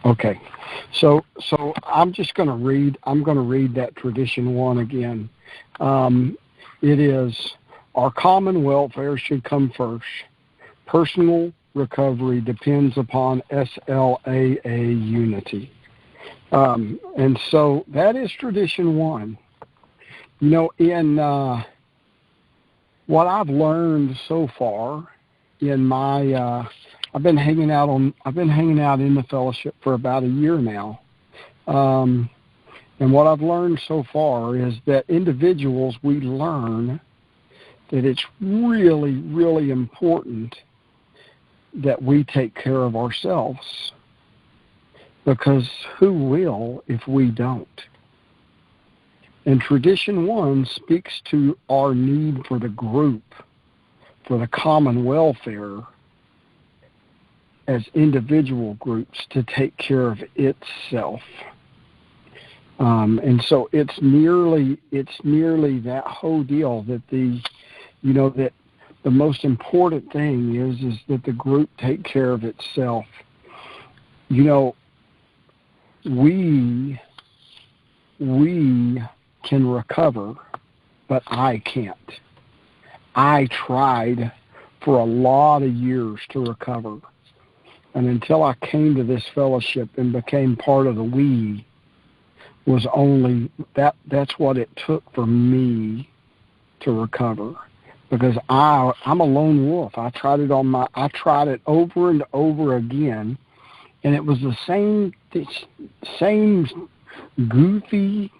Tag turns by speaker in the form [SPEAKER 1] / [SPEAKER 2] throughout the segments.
[SPEAKER 1] Okay. So I'm just going to read. I'm going to read that tradition one again. It is, our common welfare should come first. Personal recovery depends upon SLAA unity. And so that is tradition one. You know, in what I've learned so far in my, I've been hanging out in the fellowship for about a year now. And what I've learned so far is that individuals, we learn that it's really, really important that we take care of ourselves, because who will if we don't? And tradition one speaks to our need for the group, for the common welfare as individual groups to take care of itself. And so it's nearly that whole deal that that the most important thing is that the group take care of itself. You know, we can recover, but I can't. I tried for a lot of years to recover. And until I came to this fellowship and became part of the we, was only that's what it took for me to recover. Because I'm a lone wolf. I tried it over and over again, and it was the same goofy,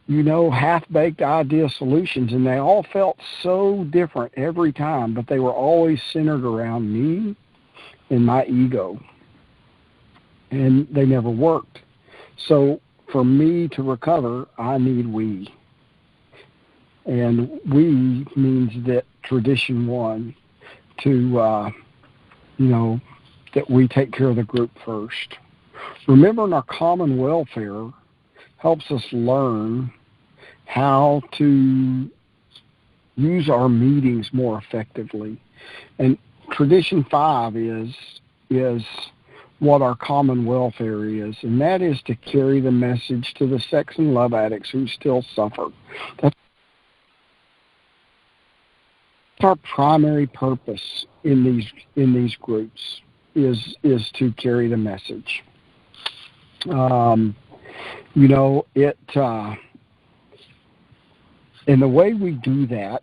[SPEAKER 1] half-baked idea solutions, and they all felt so different every time, but they were always centered around me and my ego, and they never worked. So for me to recover, I need we. And we means that tradition one, to, that we take care of the group first. Remembering our common welfare helps us learn how to use our meetings more effectively. And tradition 5 is what our common welfare is, and that is to carry the message to the sex and love addicts who still suffer. That's our primary purpose in these groups, is to carry the message. And the way we do that,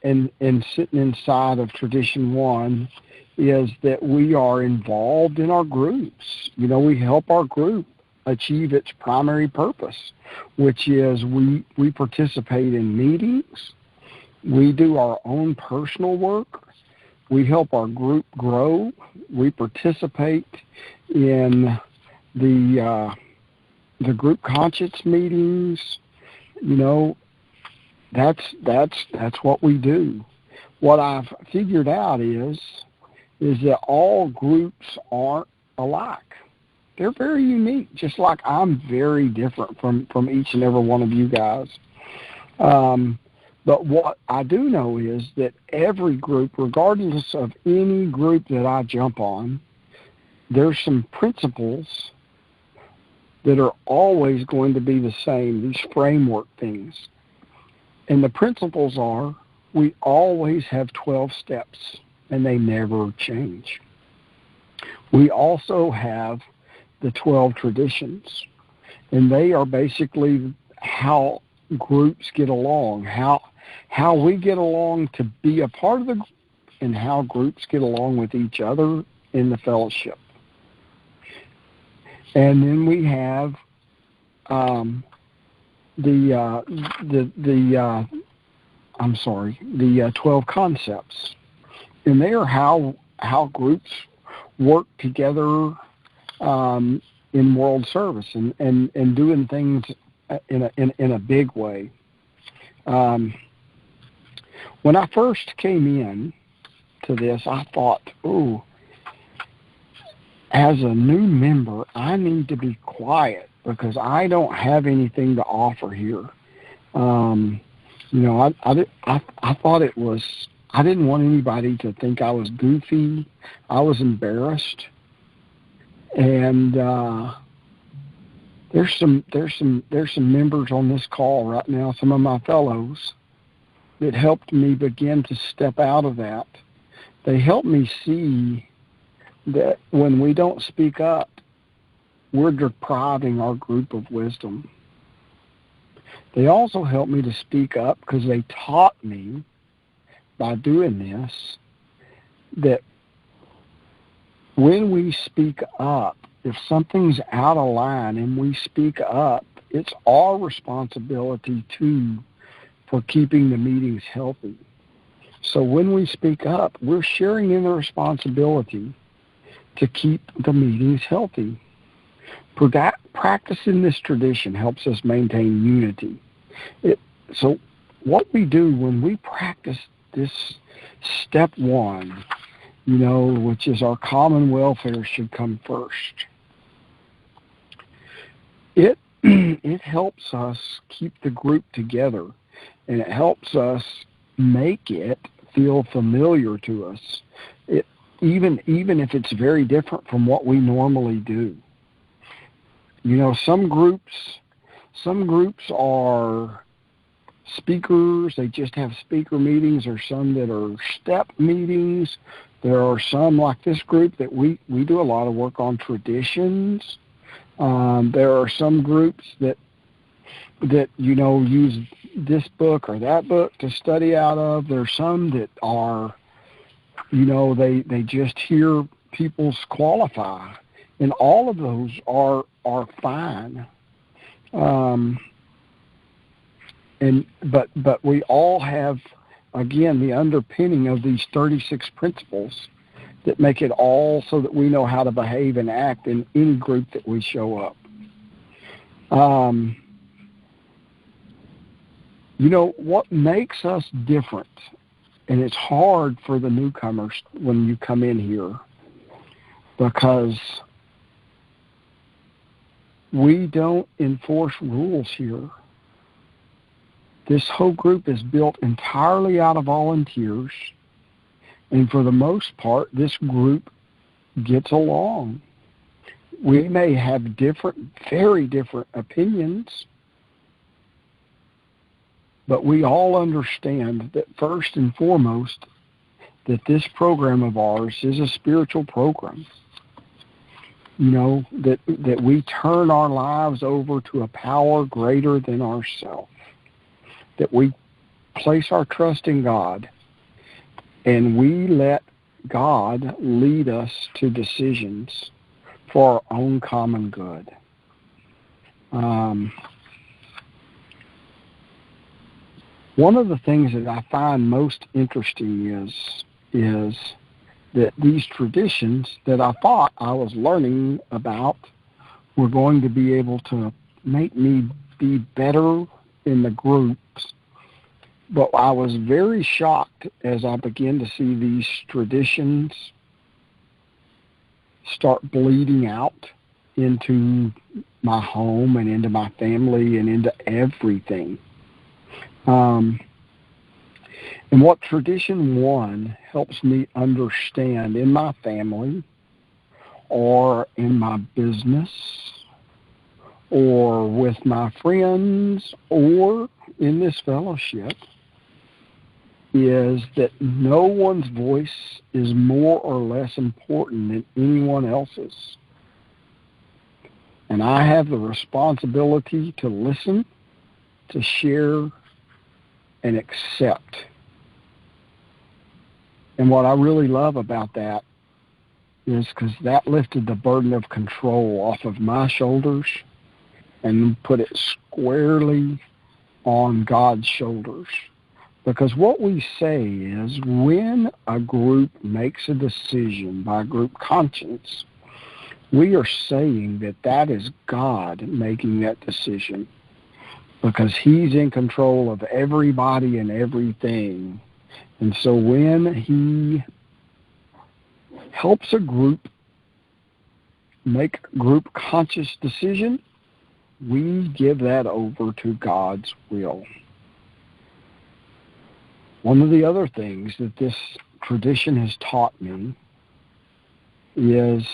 [SPEAKER 1] and sitting inside of tradition one, is that we are involved in our groups. We help our group achieve its primary purpose, which is we participate in meetings, we do our own personal work, we help our group grow, we participate in the group conscience meetings. That's what we do. What I've figured out is that all groups aren't alike. They're very unique, just like I'm very different from each and every one of you guys. But what I do know is that every group, regardless of any group that I jump on, there's some principles that are always going to be the same, these framework things. And the principles are, we always have 12 steps, and they never change. We also have the 12 traditions, and they are basically how groups get along, how we get along to be a part of the group, and how groups get along with each other in the fellowship. And then we have the 12 concepts, and they are how groups work together in world service and doing things in a big way. When I first came in to this, I thought, as a new member, I need to be quiet because I don't have anything to offer here. I thought it was, I didn't want anybody to think I was goofy. I was embarrassed. And there's some members on this call right now, some of my fellows, that helped me begin to step out of that. They helped me see that when we don't speak up, we're depriving our group of wisdom. They also helped me to speak up because they taught me by doing this that when we speak up, if something's out of line and we speak up, it's our responsibility too for keeping the meetings healthy. So when we speak up, we're sharing in the responsibility to keep the meetings healthy. Practicing this tradition helps us maintain unity. So what we do when we practice this step one, which is our common welfare should come first, it helps us keep the group together, and it helps us make it feel familiar to us, even if it's very different from what we normally do. Some groups are speakers. They just have speaker meetings, or some that are step meetings. There are some like this group that we do a lot of work on traditions. There are some groups that use this book or that book to study out of. There's some that are, they just hear people's qualify. And all of those are fine. But we all have, again, the underpinning of these 36 principles that make it all so that we know how to behave and act in any group that we show up. What makes us different, and it's hard for the newcomers when you come in here, because we don't enforce rules here. This whole group is built entirely out of volunteers, and for the most part, this group gets along. We may have very different opinions, but we all understand that first and foremost, that this program of ours is a spiritual program. That we turn our lives over to a power greater than ourselves. That we place our trust in God, and we let God lead us to decisions for our own common good. One of the things that I find most interesting is that these traditions that I thought I was learning about were going to be able to make me be better in the groups. But I was very shocked as I began to see these traditions start bleeding out into my home and into my family and into everything. And what tradition one helps me understand in my family or in my business or with my friends or in this fellowship is that no one's voice is more or less important than anyone else's. And I have the responsibility to listen, to share, and accept. And what I really love about that is because that lifted the burden of control off of my shoulders and put it squarely on God's shoulders. Because what we say is when a group makes a decision by group conscience, we are saying that is God making that decision, because he's in control of everybody and everything. And so when he helps a group make a group conscious decision, we give that over to God's will. One of the other things that this tradition has taught me is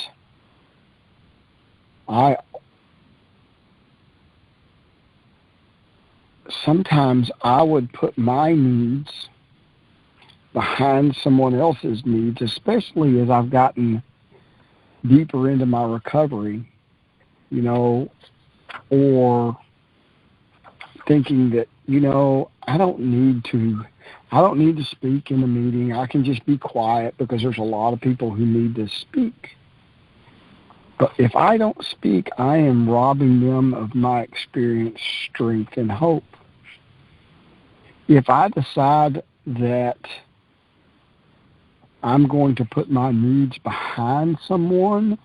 [SPEAKER 1] Sometimes I would put my needs behind someone else's needs, especially as I've gotten deeper into my recovery, or thinking that, I don't need to speak in the meeting. I can just be quiet because there's a lot of people who need to speak. But if I don't speak, I am robbing them of my experience, strength, and hope. If I decide that I'm going to put my needs behind someone,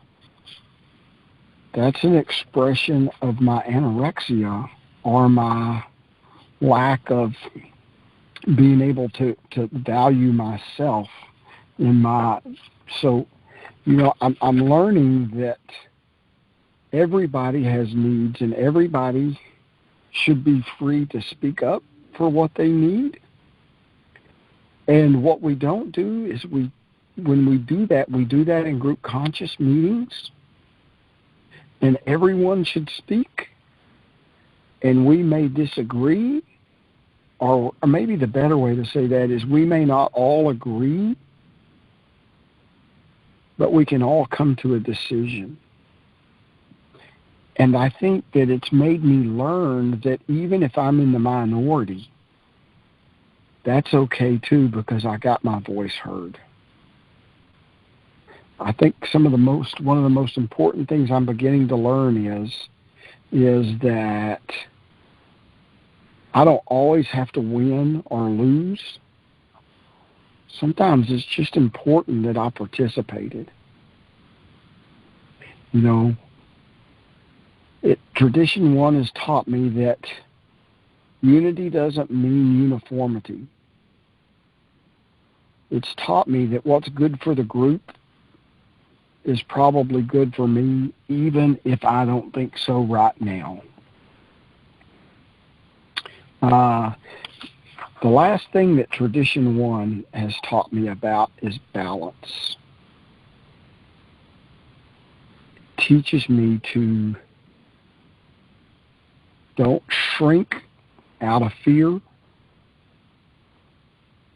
[SPEAKER 1] that's an expression of my anorexia or my lack of being able to value myself so I'm learning that everybody has needs and everybody should be free to speak up for what they need. And what we don't do is when we do that in group conscious meetings, and everyone should speak, and we may disagree, or maybe the better way to say that is we may not all agree, but we can all come to a decision. And I think that it's made me learn that even if I'm in the minority, that's okay too, because I got my voice heard. I think one of the most important things I'm beginning to learn is that I don't always have to win or lose. Sometimes it's just important that I participated. Tradition 1 has taught me that unity doesn't mean uniformity. It's taught me that what's good for the group is probably good for me, even if I don't think so right now. The last thing that Tradition 1 has taught me about is balance. It teaches me to don't shrink out of fear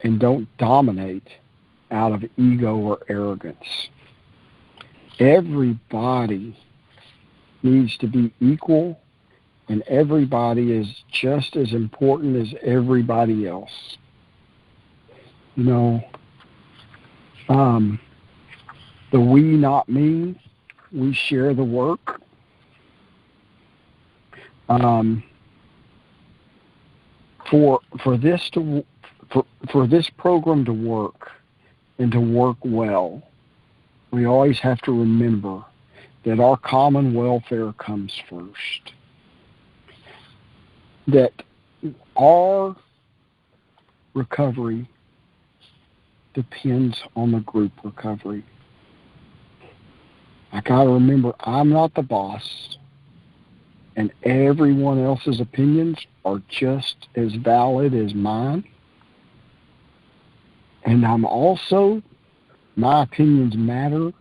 [SPEAKER 1] and don't dominate out of ego or arrogance. Everybody needs to be equal, and everybody is just as important as everybody else. The we, not me, we share the work. For this program to work and to work well, we always have to remember that our common welfare comes first. That our recovery depends on the group recovery. I got to remember I'm not the boss, and everyone else's opinions are just as valid as mine. And my opinions matter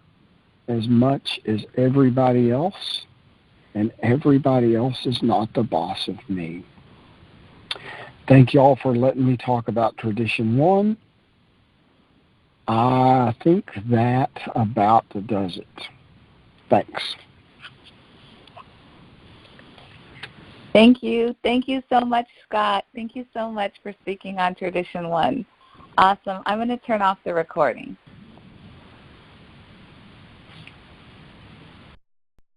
[SPEAKER 1] as much as everybody else, and everybody else is not the boss of me. Thank you all for letting me talk about Tradition 1. I think that about does it. Thanks.
[SPEAKER 2] Thank you. Thank you so much, Scott. Thank you so much for speaking on Tradition 1. Awesome. I'm going to turn off the recording.